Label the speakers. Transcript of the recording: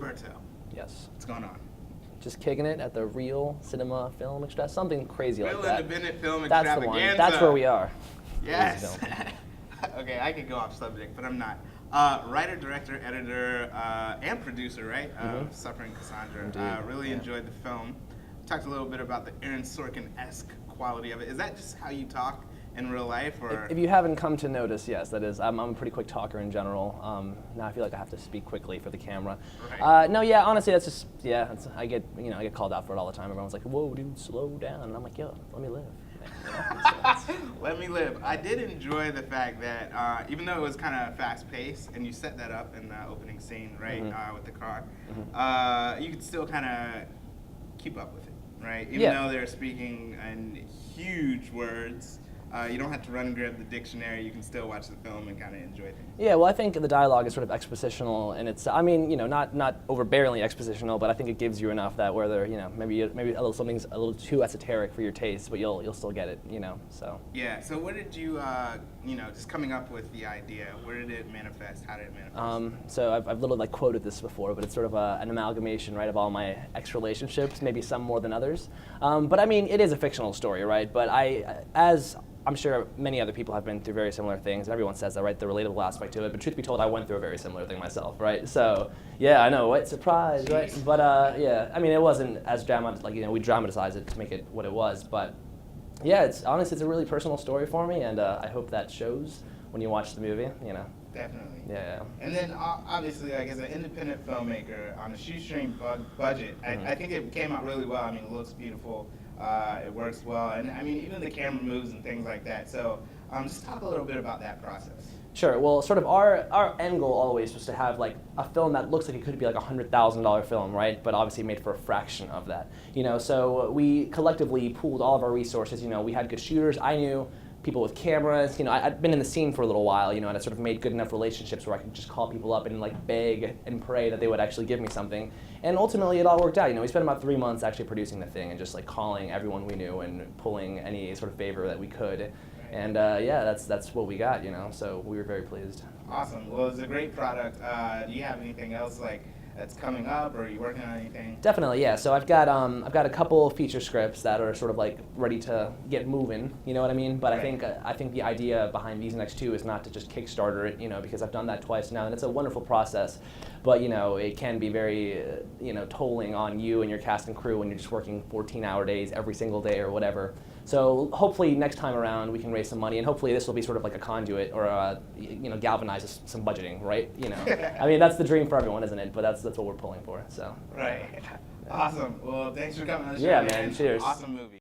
Speaker 1: Roberto,
Speaker 2: Yes.
Speaker 1: what's going on?
Speaker 2: Just kicking it at the Reel Cinema Film Extravaganza, something crazy like
Speaker 1: Reel
Speaker 2: that.
Speaker 1: Independent Film
Speaker 2: That's the
Speaker 1: Extravaganza.
Speaker 2: one. That's where we are.
Speaker 1: Yes. Okay, I could go off subject, but I'm not. Writer, director, editor, and producer, right? Suffering Cassandra.
Speaker 2: Indeed.
Speaker 1: Really enjoyed the film. Talked a little bit about the Aaron Sorkin-esque quality of it. Is that just how you talk in real life, or?
Speaker 2: If you haven't come to notice, yes, that is. I'm a pretty quick talker in general. Now I feel like I have to speak quickly for the camera.
Speaker 1: Right.
Speaker 2: No, yeah, honestly, that's just I get called out for it all the time. Everyone's like, "Whoa, dude, slow down," and I'm like, "Yo, let me live."
Speaker 1: Let me live. I did enjoy the fact that even though it was kind of fast-paced, and you set that up in the opening scene, right, with the car, you could still kind of keep up with it, right? Even though they're speaking in huge words, you don't have to run and grab the dictionary. You can still watch the film and kind of enjoy things.
Speaker 2: Yeah, well, I think the dialogue is sort of expositional, and it's, I mean, not overbearingly expositional, but I think it gives you enough that whether, maybe a little something's a little too esoteric for your taste, but you'll still get it, so.
Speaker 1: Yeah, so what did you, just coming up with the idea, where did it manifest? How did it manifest?
Speaker 2: So I've literally quoted this before, but it's sort of an amalgamation, right, of all my ex-relationships, maybe some more than others. But I mean, it is a fictional story, right, but as I'm sure many other people have been through very similar things, and everyone says that, right, the relatable aspect to it, but truth be told, I went through a very similar thing myself, right? So, yeah, I know, what, surprise, right? But, yeah, I mean, it wasn't as dramatic, we dramatized it to make it what it was, but, yeah, honestly, it's a really personal story for me, and I hope that shows when you watch the movie,
Speaker 1: Definitely.
Speaker 2: Yeah.
Speaker 1: And then, obviously, like, as an independent filmmaker on a shoestring budget, I think it came out really well. I mean, it looks beautiful. It works well, and I mean, even the camera moves and things like that. So, just talk a little bit about that process.
Speaker 2: Sure. Well, sort of our end goal always was to have like a film that looks like it could be like $100,000 film, right? But obviously made for a fraction of that. So we collectively pooled all of our resources. We had good shooters. I knew people with cameras. I'd been in the scene for a little while. And I sort of made good enough relationships where I could just call people up and like beg and pray that they would actually give me something. And ultimately, it all worked out. We spent about 3 months actually producing the thing and just like calling everyone we knew and pulling any sort of favor that we could. And yeah, that's what we got. So we were very pleased.
Speaker 1: Awesome. Well, it's a great product. Do you have anything else that's coming up, or are you working on anything?
Speaker 2: Definitely, yeah. So I've got a couple feature scripts that are sort of like ready to get moving. You know what I mean? But right. I think the idea behind these next two is not to just Kickstarter it, because I've done that twice now, and it's a wonderful process. But it can be very tolling on you and your cast and crew when you're just working 14-hour days every single day or whatever. So hopefully next time around we can raise some money, and hopefully this will be sort of like a conduit or galvanizes some budgeting, right? I mean, that's the dream for everyone, isn't it? But that's what we're pulling for. So.
Speaker 1: Right. Awesome. Well, thanks for coming on the show.
Speaker 2: Yeah, man. Cheers.
Speaker 1: Awesome movie.